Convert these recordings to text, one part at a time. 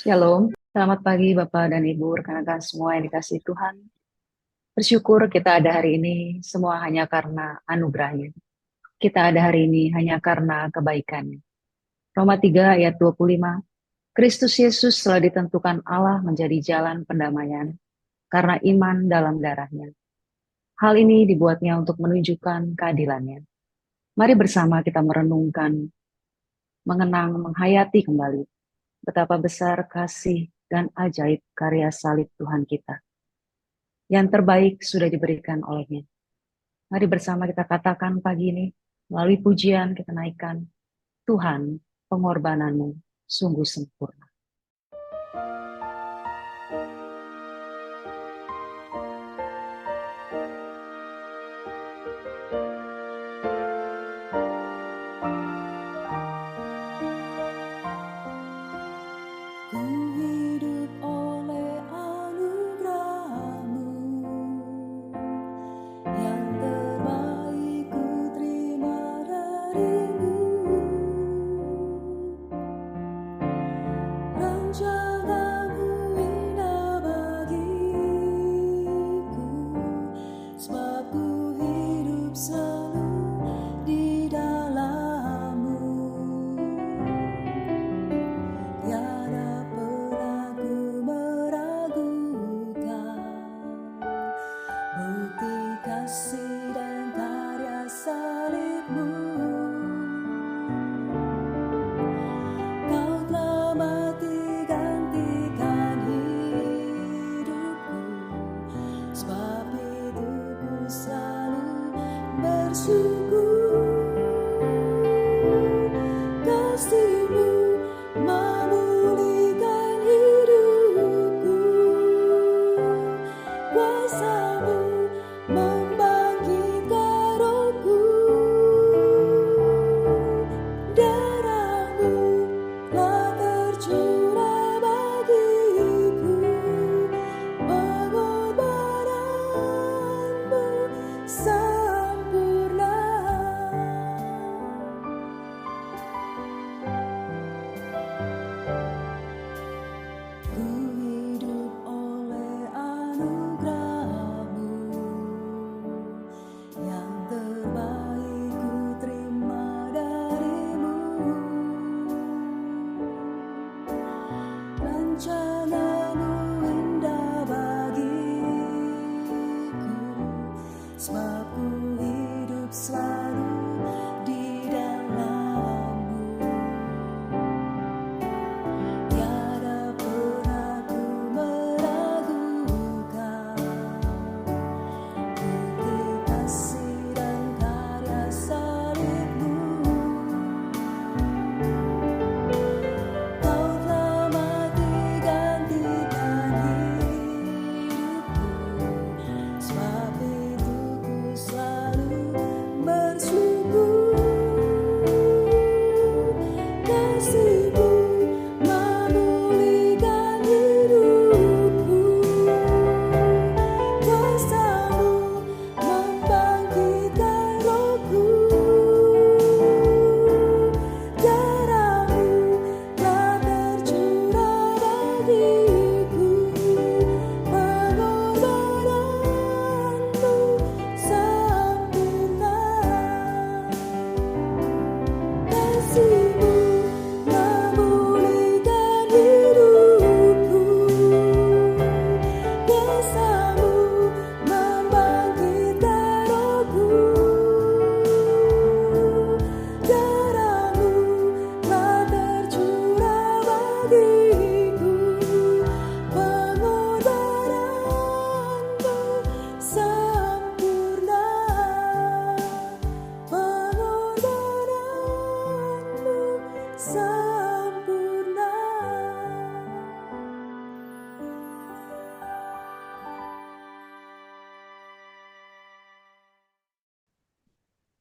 Shalom, selamat pagi Bapak dan Ibu, rekan-rekan semua yang dikasihi Tuhan. Bersyukur kita ada hari ini, semua hanya karena anugerahnya. Kita ada hari ini hanya karena kebaikannya. Roma 3 ayat 25, Kristus Yesus telah ditentukan Allah menjadi jalan pendamaian karena iman dalam darahnya. Hal ini dibuatnya untuk menunjukkan keadilannya. Mari bersama kita merenungkan, mengenang, menghayati kembali betapa besar kasih dan ajaib karya salib Tuhan kita. Yang terbaik sudah diberikan olehnya. Mari bersama kita katakan pagi ini, melalui pujian kita naikkan, Tuhan, pengorbananmu sungguh sempurna.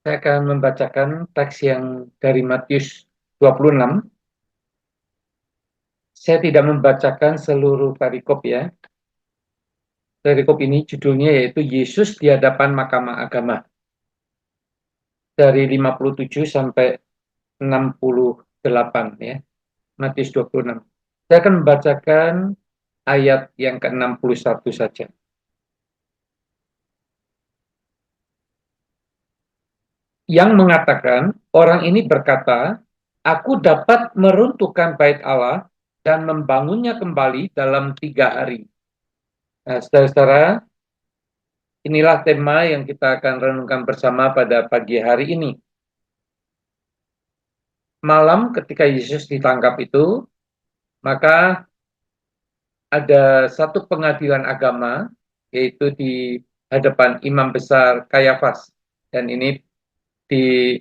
Saya akan membacakan teks yang dari Matius 26. Saya tidak membacakan seluruh perikop ya. Perikop ini judulnya yaitu Yesus di hadapan Mahkamah Agama. Dari 57 sampai 68 ya. Matius 26. Saya akan membacakan ayat yang ke-61 saja. Yang mengatakan, orang ini berkata, aku dapat meruntuhkan bait Allah dan membangunnya kembali dalam 3 hari. Nah, saudara-saudara, inilah tema yang kita akan renungkan bersama pada pagi hari ini. Malam ketika Yesus ditangkap itu, maka ada satu pengadilan agama, yaitu di hadapan imam besar Kayafas. Dan ini di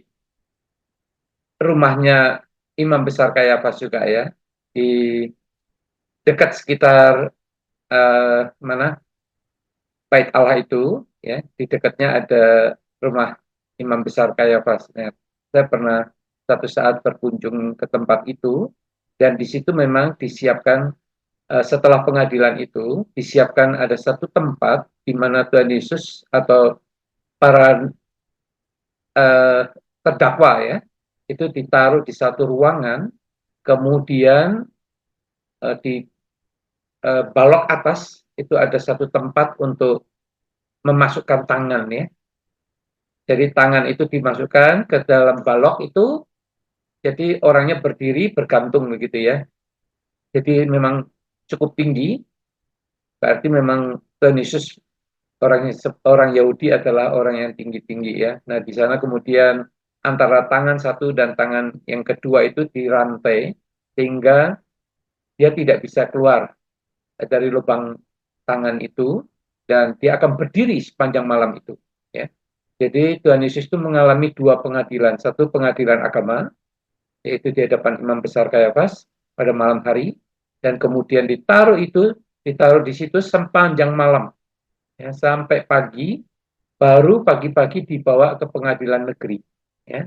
rumahnya imam besar Kayafas juga ya, di dekat sekitar mana Bait Allah itu, ya, di dekatnya ada rumah imam besar Kayafas. Nah, saya pernah satu saat berkunjung ke tempat itu, dan di situ memang disiapkan setelah pengadilan itu disiapkan ada satu tempat di mana Tuhan Yesus atau para terdakwa ya itu ditaruh di satu ruangan, kemudian di balok atas itu ada satu tempat untuk memasukkan tangan ya. Jadi tangan itu dimasukkan ke dalam balok itu, jadi orangnya berdiri bergantung begitu ya. Jadi memang cukup tinggi, berarti memang Tuhan Yesus orang Yahudi adalah orang yang tinggi-tinggi ya. Nah, di sana kemudian antara tangan satu dan tangan yang kedua itu dirantai sehingga dia tidak bisa keluar dari lubang tangan itu dan dia akan berdiri sepanjang malam itu ya. Jadi Tuhan Yesus itu mengalami dua pengadilan, satu pengadilan agama yaitu di hadapan imam besar Kayafas pada malam hari dan kemudian ditaruh di situ sepanjang malam ya, sampai pagi, baru pagi-pagi dibawa ke pengadilan negeri ya,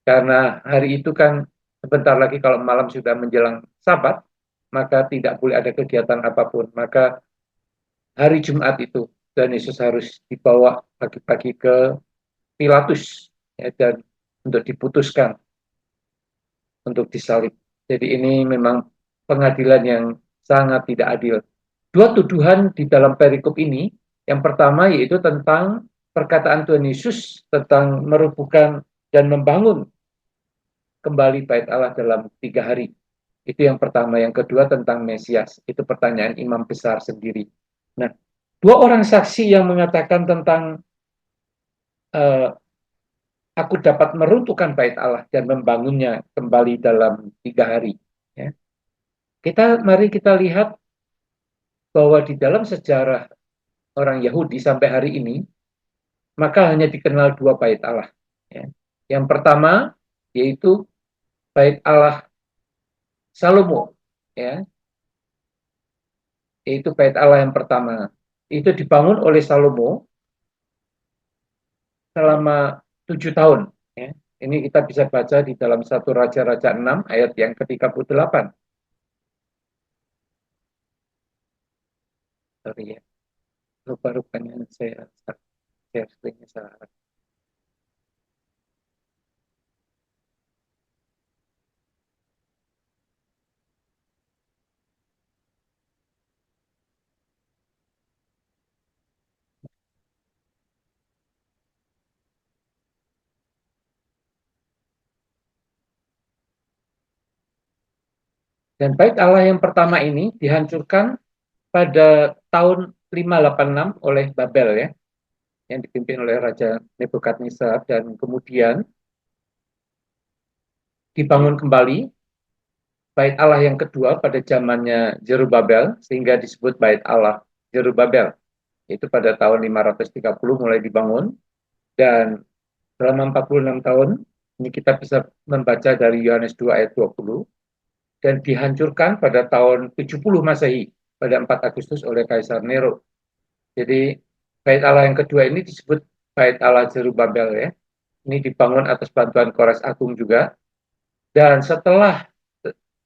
karena hari itu kan sebentar lagi kalau malam sudah menjelang Sabat maka tidak boleh ada kegiatan apapun, maka hari Jumat itu dan Yesus harus dibawa pagi-pagi ke Pilatus ya, dan untuk diputuskan untuk disalib. Jadi ini memang pengadilan yang sangat tidak adil. Dua tuduhan di dalam perikop ini, yang pertama yaitu tentang perkataan Tuhan Yesus tentang merubuhkan dan membangun kembali bait Allah dalam 3 hari. Itu yang pertama. Yang kedua tentang Mesias. Itu pertanyaan imam besar sendiri. Nah, dua orang saksi yang mengatakan tentang aku dapat meruntuhkan bait Allah dan membangunnya kembali dalam 3 hari. Ya. Mari kita lihat bahwa di dalam sejarah orang Yahudi sampai hari ini, maka hanya dikenal dua bait Allah. Ya. Yang pertama yaitu bait Allah Salomo, ya, yaitu bait Allah yang pertama. Itu dibangun oleh Salomo selama 7 tahun. Ya. Ini kita bisa baca di dalam 1 Raja-Raja 6 ayat yang ke-38. Sorry ya, lupa-lupanya saya screen-nya salah. Dan bait Allah yang pertama ini dihancurkan pada tahun 586 oleh Babel ya, yang dipimpin oleh Raja Nebukadnezar, dan kemudian dibangun kembali bait Allah yang kedua pada zamannya Zerubabel sehingga disebut bait Allah Zerubabel. Itu pada tahun 530 mulai dibangun dan selama 46 tahun ini kita bisa membaca dari Yohanes 2 ayat 20 dan dihancurkan pada tahun 70 Masehi pada 4 Agustus oleh Kaisar Nero. Jadi bait Allah yang kedua ini disebut bait Allah Zerubabel ya. Ini dibangun atas bantuan Kores Agung juga. Dan setelah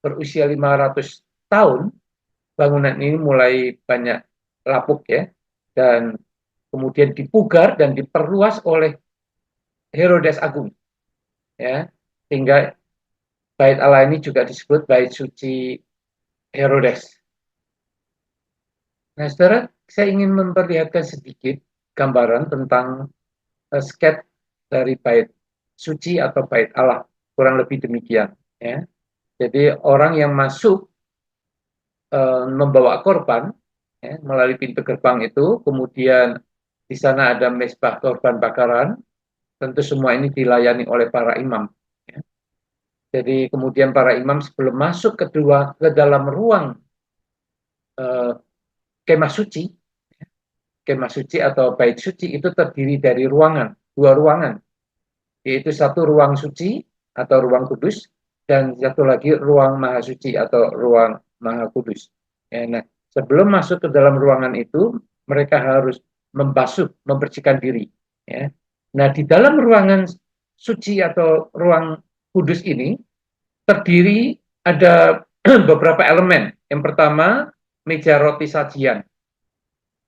berusia 500 tahun, bangunan ini mulai banyak lapuk ya. Dan kemudian dipugar dan diperluas oleh Herodes Agung. Ya. Sehingga bait Allah ini juga disebut bait suci Herodes. Nah, saudara, saya ingin memperlihatkan sedikit gambaran tentang sketch dari bait suci atau bait Allah, kurang lebih demikian. Ya. Jadi orang yang masuk membawa korban ya, melalui pintu gerbang itu, kemudian di sana ada mezbah korban bakaran, tentu semua ini dilayani oleh para imam. Ya. Jadi kemudian para imam sebelum masuk ke dalam ruang uh, kemah suci, kemah suci atau bait suci itu terdiri dari dua ruangan, yaitu satu ruang suci atau ruang kudus, dan satu lagi ruang maha suci atau ruang maha kudus. Ya, nah, sebelum masuk ke dalam ruangan itu, mereka harus membasuh, membersihkan diri. Ya. Nah, di dalam ruangan suci atau ruang kudus ini, terdiri ada beberapa elemen. Yang pertama, meja roti sajian.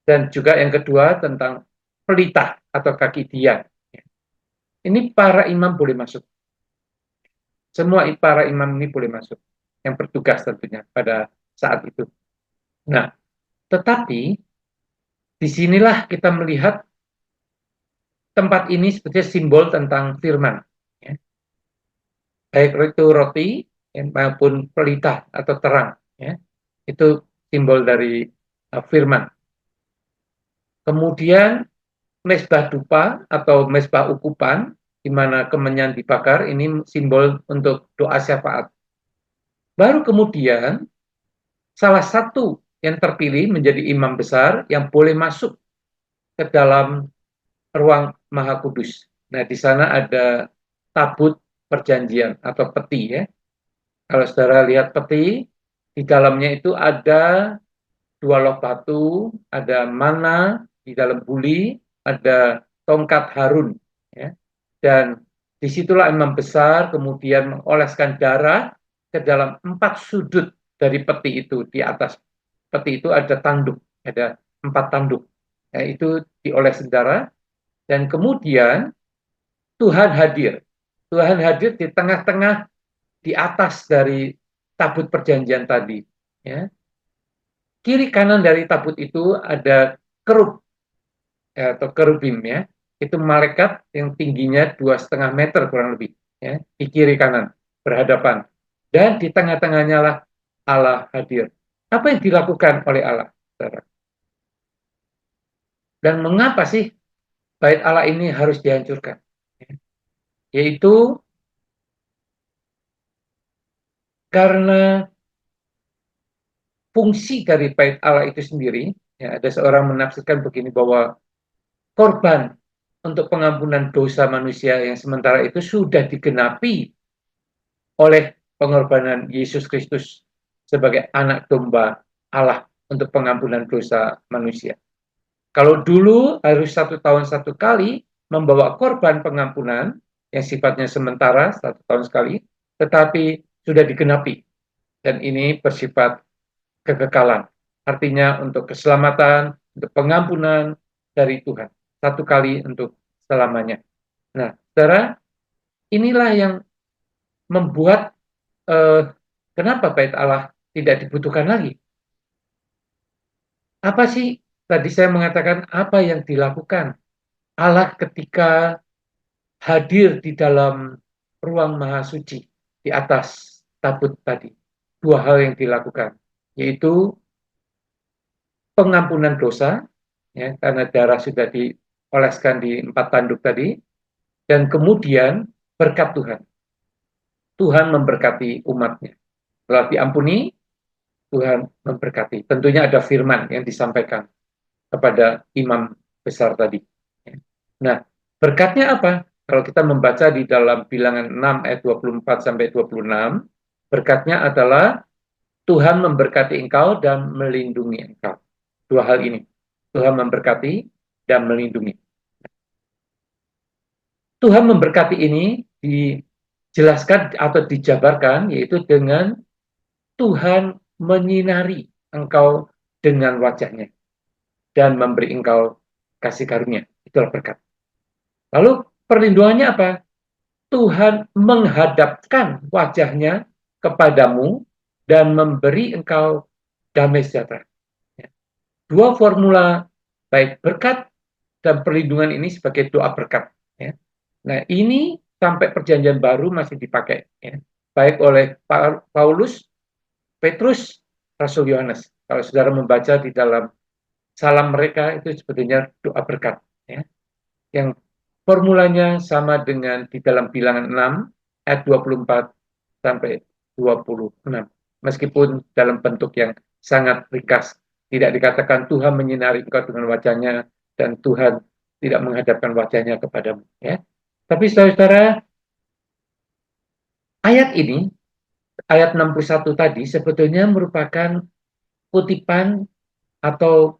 Dan juga yang kedua tentang pelita atau kaki dian. Ini para imam boleh masuk. Semua para imam ini boleh masuk. Yang bertugas tentunya pada saat itu. Nah, tetapi disinilah kita melihat tempat ini sebetulnya simbol tentang firman. Ya. Baik itu roti maupun pelita atau terang. Ya. Itu simbol dari firman. Kemudian mezbah dupa atau mezbah ukupan, di mana kemenyan dibakar, ini simbol untuk doa syafaat. Baru kemudian, salah satu yang terpilih menjadi imam besar yang boleh masuk ke dalam ruang Maha Kudus. Nah, di sana ada tabut perjanjian atau peti ya. Kalau saudara lihat peti, di dalamnya itu ada dua loh batu, ada mana di dalam buli, ada tongkat Harun. Ya. Dan disitulah imam besar kemudian mengoleskan darah ke dalam 4 sudut dari peti itu. Di atas peti itu ada tanduk, ada 4 tanduk. Ya, itu dioleskan darah. Dan kemudian Tuhan hadir. Tuhan hadir di tengah-tengah, di atas dari tabut perjanjian tadi. Ya. Kiri kanan dari tabut itu ada kerub atau kerubim ya. Itu malaikat yang tingginya 2,5 meter kurang lebih ya, di kiri kanan berhadapan. Dan di tengah-tengahnya lah Allah hadir. Apa yang dilakukan oleh Allah? Dan mengapa sih bait Allah ini harus dihancurkan? Yaitu karena fungsi dari bait Allah itu sendiri, ya, ada seorang menafsirkan begini bahwa korban untuk pengampunan dosa manusia yang sementara itu sudah digenapi oleh pengorbanan Yesus Kristus sebagai anak domba Allah untuk pengampunan dosa manusia. Kalau dulu harus 1 tahun 1 kali membawa korban pengampunan yang sifatnya sementara 1 tahun sekali, tetapi sudah digenapi dan ini bersifat kekekalan. Artinya untuk keselamatan, untuk pengampunan dari Tuhan. 1 kali untuk selamanya. Nah, saudara, inilah yang membuat kenapa bait Allah tidak dibutuhkan lagi. Apa sih tadi saya mengatakan apa yang dilakukan Allah ketika hadir di dalam ruang maha suci di atas tabut tadi? 2 hal yang dilakukan, yaitu pengampunan dosa, ya, karena darah sudah dioleskan di 4 tanduk tadi, dan kemudian berkat Tuhan. Tuhan memberkati umatnya. Setelah diampuni, Tuhan memberkati. Tentunya ada firman yang disampaikan kepada imam besar tadi. Nah, berkatnya apa? Kalau kita membaca di dalam Bilangan 6 ayat 24 sampai 26, berkatnya adalah Tuhan memberkati engkau dan melindungi engkau. 2 hal ini. Tuhan memberkati dan melindungi. Tuhan memberkati ini dijelaskan atau dijabarkan yaitu dengan Tuhan menyinari engkau dengan wajahnya dan memberi engkau kasih karunia. Itulah berkat. Lalu perlindungannya apa? Tuhan menghadapkan wajahnya kepadamu dan memberi engkau damai sejahtera. Ya. Dua formula baik berkat dan perlindungan ini sebagai doa berkat. Ya. Nah, ini sampai perjanjian baru masih dipakai, ya. Baik oleh Paulus, Petrus, Rasul Yohanes. Kalau saudara membaca di dalam salam mereka, itu sebetulnya doa berkat, ya. Yang formulanya sama dengan di dalam bilangan 6 ayat 24 sampai 26. Meskipun dalam bentuk yang sangat ringkas. Tidak dikatakan Tuhan menyinari engkau dengan wajahnya dan Tuhan tidak menghadapkan wajahnya kepadamu. Ya. Tapi saudara-saudara, ayat ini, ayat 61 tadi sebetulnya merupakan kutipan atau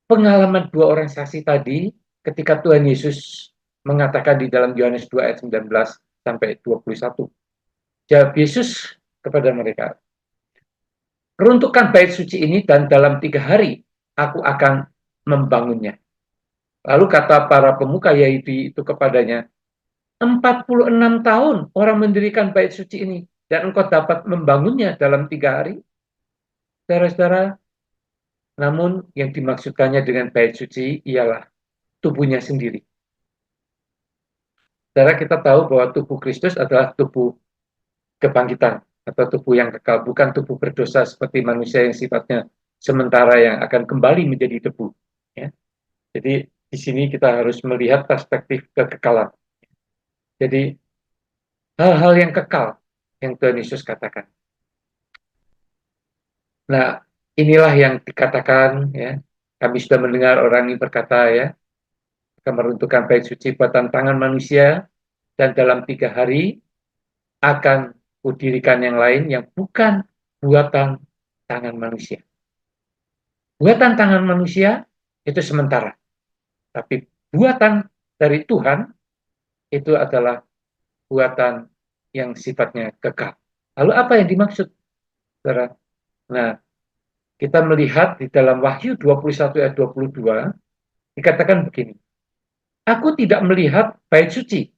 pengalaman dua orang saksi tadi ketika Tuhan Yesus mengatakan di dalam Yohanes 2 ayat 19 sampai 21. Jawab Yesus kepada mereka, "Runtuhkan bait suci ini dan dalam 3 hari aku akan membangunnya." Lalu kata para pemuka Yahudi itu kepadanya, 46 tahun orang mendirikan bait suci ini dan engkau dapat membangunnya dalam 3 hari. Saudara-saudara, namun yang dimaksudkannya dengan bait suci ialah tubuhnya sendiri. Saudara, kita tahu bahwa tubuh Kristus adalah tubuh kebangkitan atau tubuh yang kekal, bukan tubuh berdosa seperti manusia yang sifatnya sementara yang akan kembali menjadi debu. Ya. Jadi di sini kita harus melihat perspektif kekekalan. Jadi hal-hal yang kekal yang Tuhan Yesus katakan. Nah, inilah yang dikatakan, ya. Kami sudah mendengar orang ini berkata, ya, akan meruntuhkan bait suci buatan tangan manusia dan dalam 3 hari akan kudirikan yang lain yang bukan buatan tangan manusia. Buatan tangan manusia itu sementara, tapi buatan dari Tuhan itu adalah buatan yang sifatnya kekal. Lalu apa yang dimaksud, saudara? Nah, kita melihat di dalam Wahyu 21 ayat 22, dikatakan begini, "Aku tidak melihat bait suci."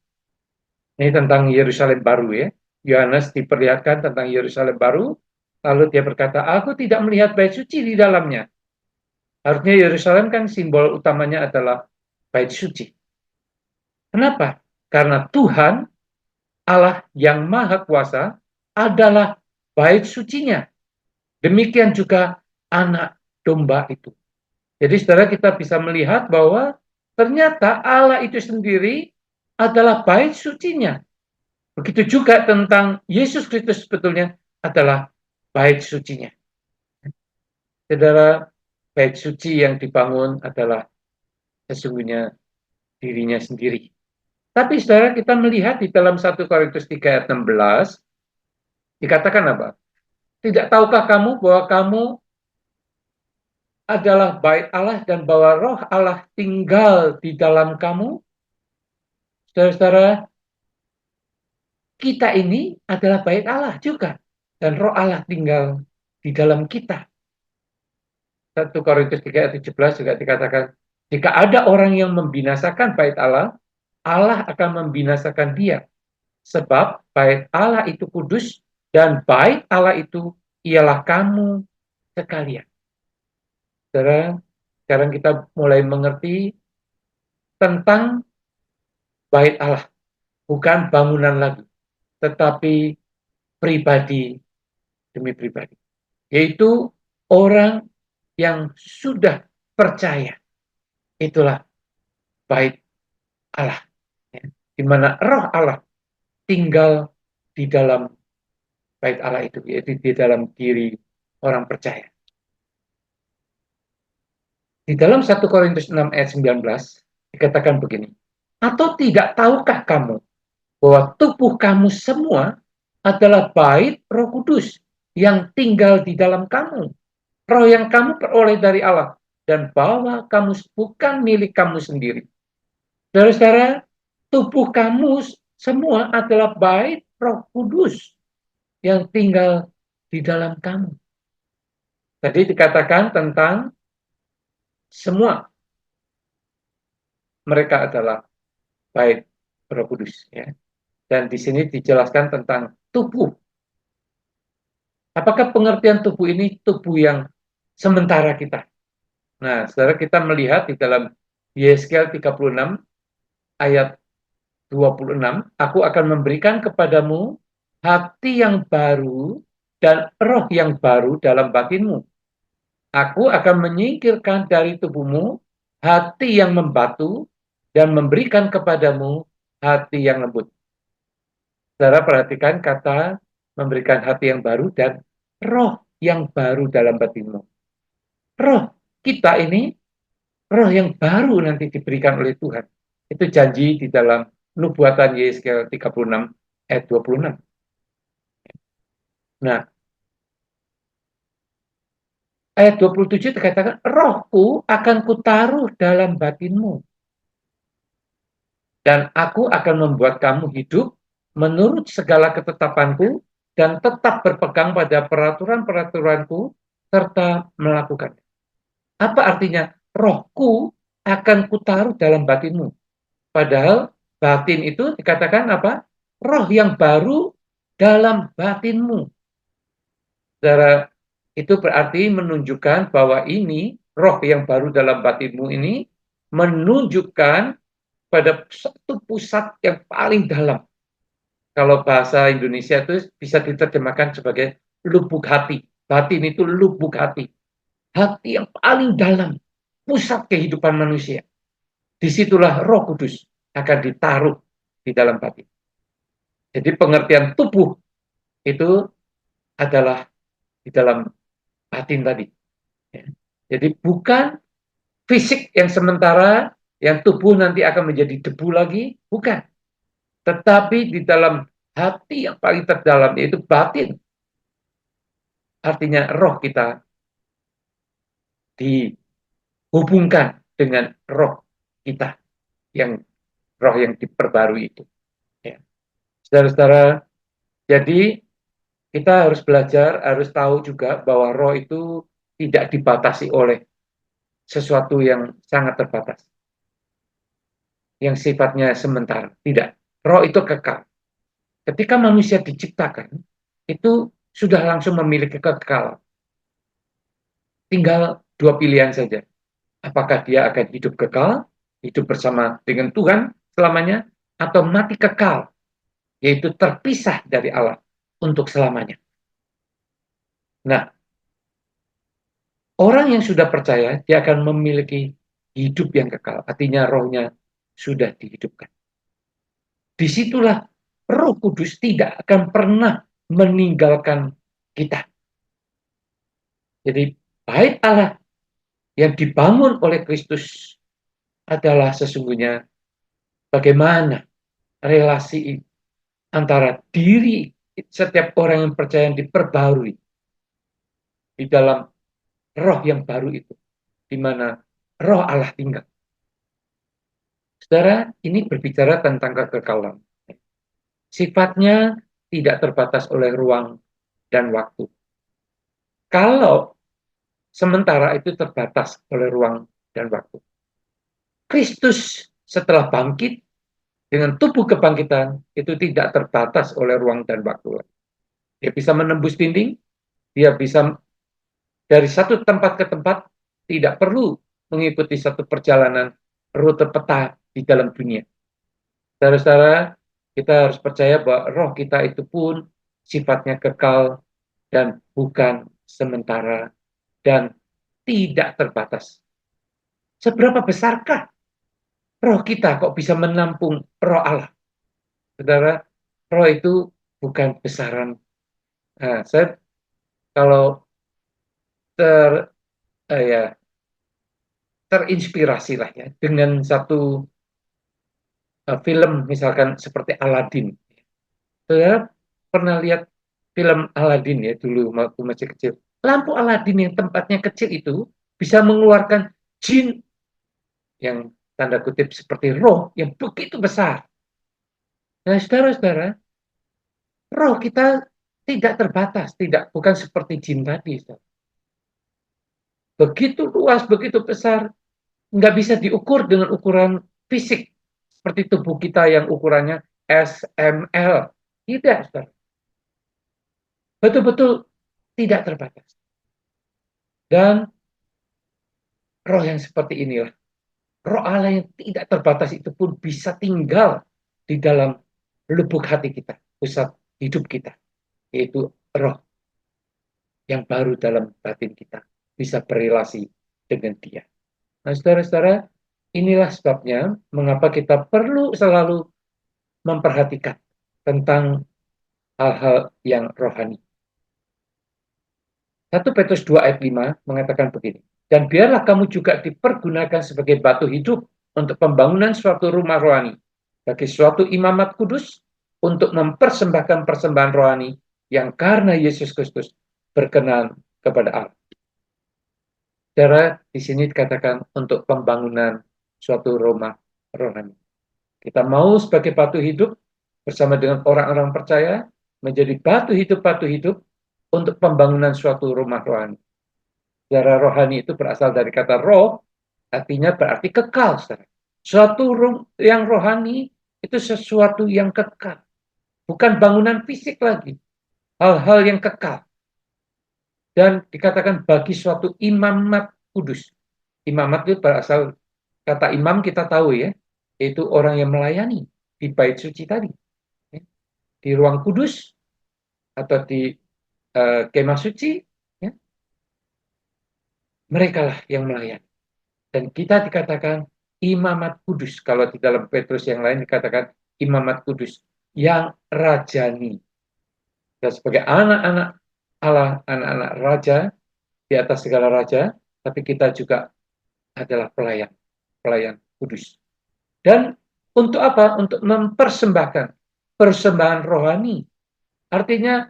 Ini tentang Yerusalem baru, ya. Yohanes diperlihatkan tentang Yerusalem baru, lalu dia berkata, "Aku tidak melihat bait suci di dalamnya." Harusnya Yerusalem kan simbol utamanya adalah bait suci. Kenapa? Karena Tuhan, Allah yang Maha Kuasa, adalah bait sucinya. Demikian juga anak domba itu. Jadi saudara, kita bisa melihat bahwa ternyata Allah itu sendiri adalah bait sucinya. Begitu juga tentang Yesus Kristus sebetulnya adalah bait sucinya. Saudara, bait suci yang dibangun adalah sesungguhnya dirinya sendiri. Tapi saudara, kita melihat di dalam 1 Korintus 3 ayat 16, dikatakan apa? Tidak tahukah kamu bahwa kamu adalah bait Allah dan bahwa roh Allah tinggal di dalam kamu? Saudara-saudara, kita ini adalah bait Allah juga. Dan roh Allah tinggal di dalam kita. 1 Korintus 3 ayat 17 juga dikatakan, jika ada orang yang membinasakan bait Allah, Allah akan membinasakan dia. Sebab bait Allah itu kudus dan bait Allah itu ialah kamu sekalian. Saudara, sekarang kita mulai mengerti tentang bait Allah. Bukan bangunan lagi, tetapi pribadi demi pribadi. Yaitu orang yang sudah percaya. Itulah bait Allah. Di mana roh Allah tinggal di dalam bait Allah itu, yaitu di dalam diri orang percaya. Di dalam 1 Korintus 6 ayat 19 dikatakan begini, atau tidak tahukah kamu bahwa tubuh kamu semua adalah bait Roh Kudus yang tinggal di dalam kamu, roh yang kamu peroleh dari Allah, dan bahwa kamu bukan milik kamu sendiri. Saudara-saudara, tubuh kamu semua adalah bait Roh Kudus yang tinggal di dalam kamu. Tadi dikatakan tentang semua mereka adalah bait Roh Kudus, ya. Dan di sini dijelaskan tentang tubuh Apakah pengertian tubuh ini tubuh yang sementara kita? Nah, saudara, kita melihat di dalam Yesaya 36 ayat 26, aku akan memberikan kepadamu hati yang baru dan roh yang baru dalam batinmu. Aku akan menyingkirkan dari tubuhmu hati yang membatu dan memberikan kepadamu hati yang lembut. Saudara perhatikan kata memberikan hati yang baru dan roh yang baru dalam batinmu. Roh kita ini, roh yang baru nanti diberikan oleh Tuhan. Itu janji di dalam nubuatan Yesaya 36 ayat 26. Nah, ayat 27 dikatakan, rohku akan kutaruh dalam batinmu. Dan aku akan membuat kamu hidup menurut segala ketetapanku dan tetap berpegang pada peraturan-peraturanku serta melakukannya. Apa artinya? Rohku akan kutaruh dalam batinmu. Padahal batin itu dikatakan apa? Roh yang baru dalam batinmu. Saudara, itu berarti menunjukkan bahwa ini, roh yang baru dalam batinmu ini, menunjukkan pada satu pusat yang paling dalam. Kalau bahasa Indonesia itu bisa diterjemahkan sebagai lubuk hati. Batin itu lubuk hati. Hati yang paling dalam, pusat kehidupan manusia. Disitulah Roh Kudus akan ditaruh di dalam batin. Jadi pengertian tubuh itu adalah di dalam batin tadi. Jadi bukan fisik yang sementara, yang tubuh nanti akan menjadi debu lagi, bukan. Tetapi di dalam hati yang paling terdalam, yaitu batin. Artinya roh kita dihubungkan dengan roh kita, yang roh yang diperbarui itu. Ya. Saudara-saudara, jadi kita harus belajar, harus tahu juga bahwa roh itu tidak dibatasi oleh sesuatu yang sangat terbatas, yang sifatnya sementara. Tidak, roh itu kekal. Ketika manusia diciptakan, itu sudah langsung memiliki kekal. Tinggal dua pilihan saja. Apakah dia akan hidup kekal, hidup bersama dengan Tuhan selamanya, atau mati kekal, yaitu terpisah dari Allah untuk selamanya. Nah, orang yang sudah percaya, dia akan memiliki hidup yang kekal. Artinya rohnya sudah dihidupkan. Disitulah Roh Kudus tidak akan pernah meninggalkan kita. Jadi bait Allah yang dibangun oleh Kristus adalah sesungguhnya bagaimana relasi antara diri setiap orang yang percaya yang diperbarui di dalam roh yang baru itu, di mana roh Allah tinggal. Saudara, ini berbicara tentang kekekalan. Sifatnya tidak terbatas oleh ruang dan waktu. Kalau sementara itu terbatas oleh ruang dan waktu. Kristus setelah bangkit dengan tubuh kebangkitan itu tidak terbatas oleh ruang dan waktu. Dia bisa menembus dinding, dia bisa dari satu tempat ke tempat, tidak perlu mengikuti satu perjalanan rute peta di dalam dunia. Saudara-saudara, kita harus percaya bahwa roh kita itu pun sifatnya kekal dan bukan sementara dan tidak terbatas. Seberapa besarkah roh kita kok bisa menampung roh Allah? Saudara, roh itu bukan besaran. Nah, saya kalau ya, terinspirasi lah ya dengan satu film misalkan seperti Aladdin. Saya pernah lihat film Aladdin ya dulu waktu masih kecil. Lampu Aladdin yang tempatnya kecil itu bisa mengeluarkan jin yang tanda kutip seperti roh yang begitu besar. Nah, saudara-saudara, roh kita tidak terbatas, bukan seperti jin tadi. Saudara. Begitu luas, begitu besar, nggak bisa diukur dengan ukuran fisik seperti tubuh kita yang ukurannya SML. Tidak, saudara. Betul-betul tidak terbatas. Dan roh yang seperti inilah, roh Allah yang tidak terbatas itu pun bisa tinggal di dalam lubuk hati kita, pusat hidup kita, yaitu roh yang baru dalam batin kita, bisa berrelasi dengan Dia. Nah, saudara-saudara, inilah sebabnya mengapa kita perlu selalu memperhatikan tentang hal-hal yang rohani. 1 Petrus 2 ayat 5 mengatakan begini, dan biarlah kamu juga dipergunakan sebagai batu hidup untuk pembangunan suatu rumah rohani, bagi suatu imamat kudus, untuk mempersembahkan persembahan rohani yang karena Yesus Kristus berkenan kepada Allah. Saudara, di sini dikatakan untuk pembangunan suatu rumah rohani. Kita mau sebagai batu hidup bersama dengan orang-orang percaya menjadi batu hidup untuk pembangunan suatu rumah rohani. Secara rohani itu berasal dari kata roh, artinya berarti kekal. Suatu yang rohani itu sesuatu yang kekal. Bukan bangunan fisik lagi. Hal-hal yang kekal. Dan dikatakan bagi suatu imamat kudus. Imamat itu berasal, kata imam kita tahu ya, yaitu orang yang melayani di bait suci tadi. Di ruang kudus, atau di kemah suci, ya, mereka lah yang melayani. Dan kita dikatakan imamat kudus. Kalau di dalam Petrus yang lain dikatakan imamat kudus yang rajani. Dan sebagai anak-anak Allah, anak-anak raja, di atas segala raja, tapi kita juga adalah pelayan kudus. Dan untuk apa? Untuk mempersembahkan persembahan rohani. Artinya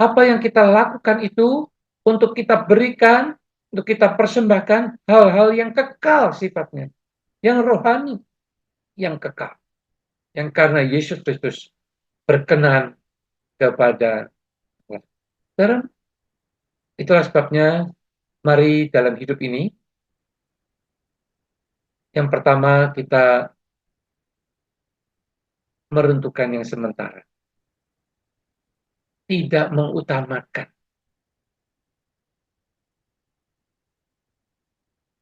apa yang kita lakukan itu untuk kita berikan, untuk kita persembahkan hal-hal yang kekal sifatnya, yang rohani, yang kekal, yang karena Yesus Kristus berkenan kepada Allah. Dan itulah sebabnya mari dalam hidup ini, yang pertama kita meruntuhkan yang sementara, tidak mengutamakan.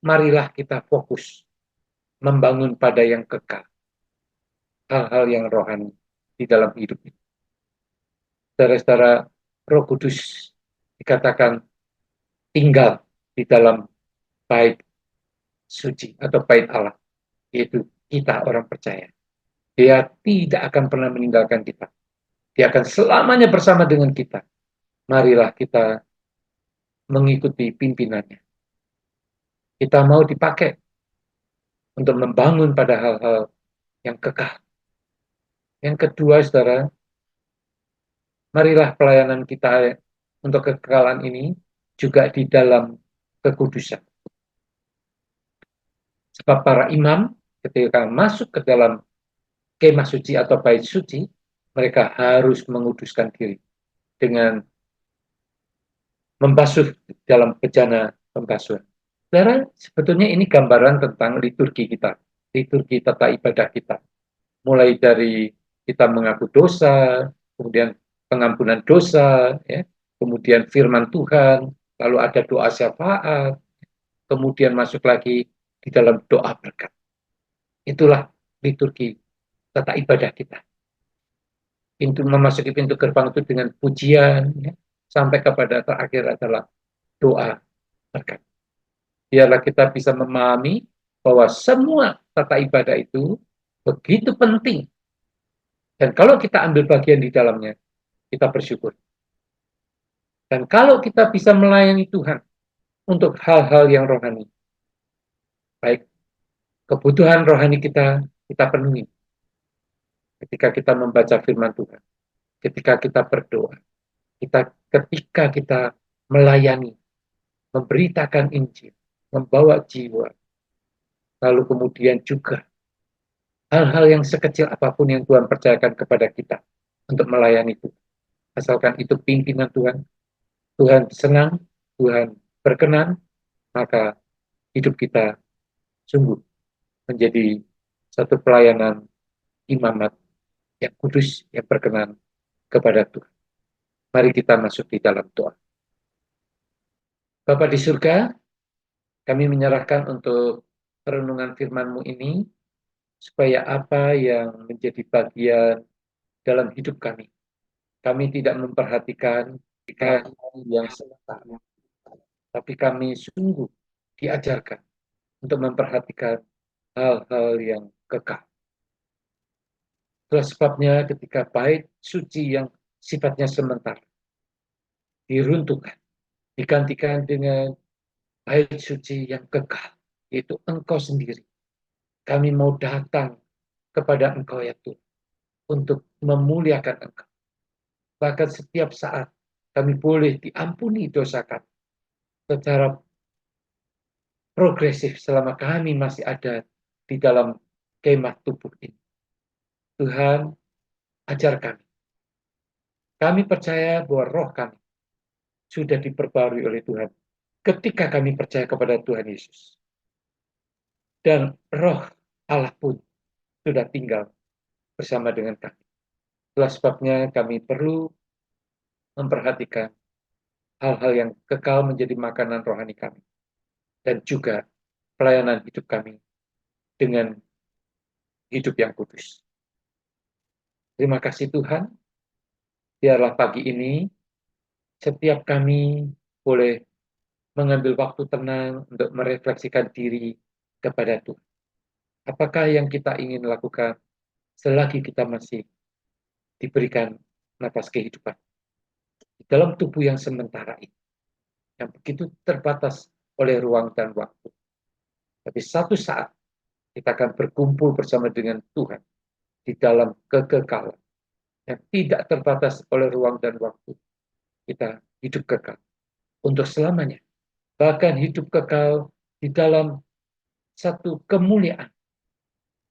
Marilah kita fokus membangun pada yang kekal, hal-hal yang rohani di dalam hidup ini. Saudara-saudara, Roh Kudus dikatakan tinggal di dalam bait suci atau bait Allah, yaitu kita orang percaya. Dia tidak akan pernah meninggalkan kita. Dia akan selamanya bersama dengan kita. Marilah kita mengikuti pimpinannya. Kita mau dipakai untuk membangun pada hal-hal yang kekal. Yang kedua, saudara, marilah pelayanan kita untuk kekekalan ini juga di dalam kekudusan. Sebab para imam ketika masuk ke dalam kemah suci atau bait suci, mereka harus menguduskan diri dengan membasuh dalam bejana pembasuhan. Saudara, sebetulnya ini gambaran tentang liturgi kita, liturgi tata ibadah kita. Mulai dari kita mengaku dosa, kemudian pengampunan dosa, ya, kemudian firman Tuhan, lalu ada doa syafaat, kemudian masuk lagi di dalam doa berkat. Itulah liturgi tata ibadah kita. Memasuki pintu gerbang itu dengan pujian, ya, sampai kepada terakhir adalah doa berkat. Biarlah kita bisa memahami bahwa semua tata ibadah itu begitu penting. Dan kalau kita ambil bagian di dalamnya, kita bersyukur. Dan kalau kita bisa melayani Tuhan untuk hal-hal yang rohani, baik kebutuhan rohani kita penuhi. Ketika kita membaca firman Tuhan, ketika kita berdoa, ketika kita melayani, memberitakan Injil, membawa jiwa, lalu kemudian juga hal-hal yang sekecil apapun yang Tuhan percayakan kepada kita untuk melayani Tuhan. Asalkan itu pimpinan Tuhan, Tuhan senang, Tuhan berkenan, maka hidup kita sungguh menjadi satu pelayanan imamat yang kudus, yang berkenan kepada Tuhan. Mari kita masuk di dalam doa. Bapa di surga, kami menyerahkan untuk perenungan firman-Mu ini, supaya apa yang menjadi bagian dalam hidup kami. Kami tidak memperhatikan hal yang sementara, tapi kami sungguh diajarkan untuk memperhatikan hal-hal yang kekal. Itulah sebabnya ketika bait suci yang sifatnya sementara diruntuhkan, digantikan dengan bait suci yang kekal, yaitu Engkau sendiri. Kami mau datang kepada Engkau ya Tuhan, untuk memuliakan Engkau. Bahkan setiap saat kami boleh diampuni dosa kami secara progresif selama kami masih ada di dalam kemah tubuh ini. Tuhan, ajar kami. Kami percaya bahwa roh kami sudah diperbarui oleh Tuhan ketika kami percaya kepada Tuhan Yesus. Dan roh Allah pun sudah tinggal bersama dengan kami. Itulah sebabnya kami perlu memperhatikan hal-hal yang kekal menjadi makanan rohani kami. Dan juga pelayanan hidup kami dengan hidup yang kudus. Terima kasih Tuhan, biarlah pagi ini setiap kami boleh mengambil waktu tenang untuk merefleksikan diri kepada Tuhan. Apakah yang kita ingin lakukan selagi kita masih diberikan nafas kehidupan di dalam tubuh yang sementara ini, yang begitu terbatas oleh ruang dan waktu. Tapi satu saat kita akan berkumpul bersama dengan Tuhan di dalam kekekalan yang tidak terbatas oleh ruang dan waktu. Kita hidup kekal untuk selamanya. Bahkan hidup kekal di dalam satu kemuliaan,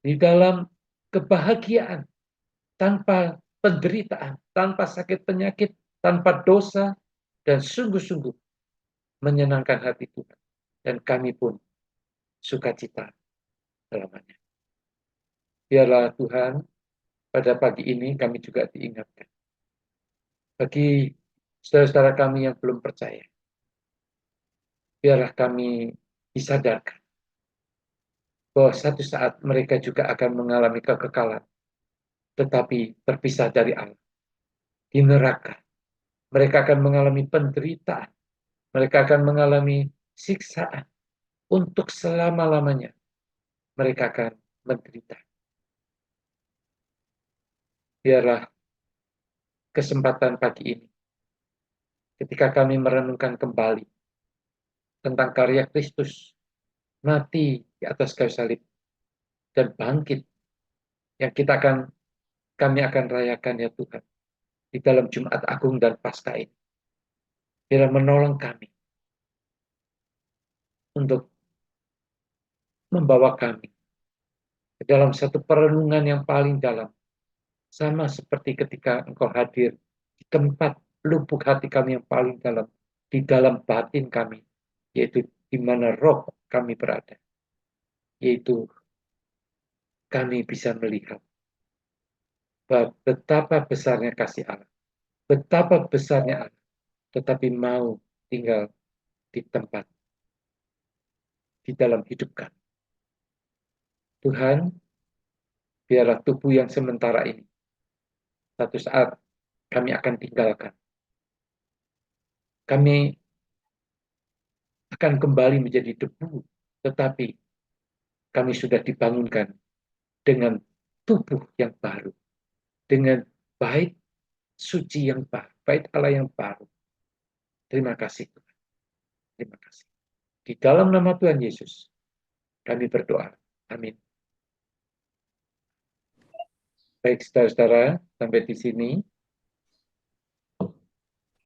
di dalam kebahagiaan, tanpa penderitaan, tanpa sakit penyakit, tanpa dosa, dan sungguh-sungguh menyenangkan hati Tuhan. Dan kami pun sukacita selamanya. Biarlah Tuhan, pada pagi ini kami juga diingatkan. Bagi saudara-saudara kami yang belum percaya, biarlah kami disadarkan bahwa satu saat mereka juga akan mengalami kekekalan, tetapi terpisah dari Allah. Di neraka, mereka akan mengalami penderitaan, mereka akan mengalami siksaan untuk selama-lamanya. Mereka akan menderita. Biarlah kesempatan pagi ini, ketika kami merenungkan kembali tentang karya Kristus, mati di atas kayu salib, dan bangkit, yang kami akan rayakan ya Tuhan, di dalam Jumat Agung dan Paskah ini. Biarlah menolong kami untuk membawa kami ke dalam satu perenungan yang paling dalam, sama seperti ketika Engkau hadir di tempat lubuk hati kami yang paling dalam, di dalam batin kami, yaitu di mana roh kami berada, yaitu kami bisa melihat betapa besarnya kasih Allah, betapa besarnya Allah, tetapi mau tinggal di tempat, di dalam hidup kami. Tuhan, biarlah tubuh yang sementara ini, satu saat kami akan tinggalkan. Kami akan kembali menjadi debu, tetapi kami sudah dibangunkan dengan tubuh yang baru, dengan bait suci yang baru, bait Allah yang baru. Terima kasih Tuhan. Terima kasih. Di dalam nama Tuhan Yesus, kami berdoa. Amin. Baik saudara-saudara, sampai di sini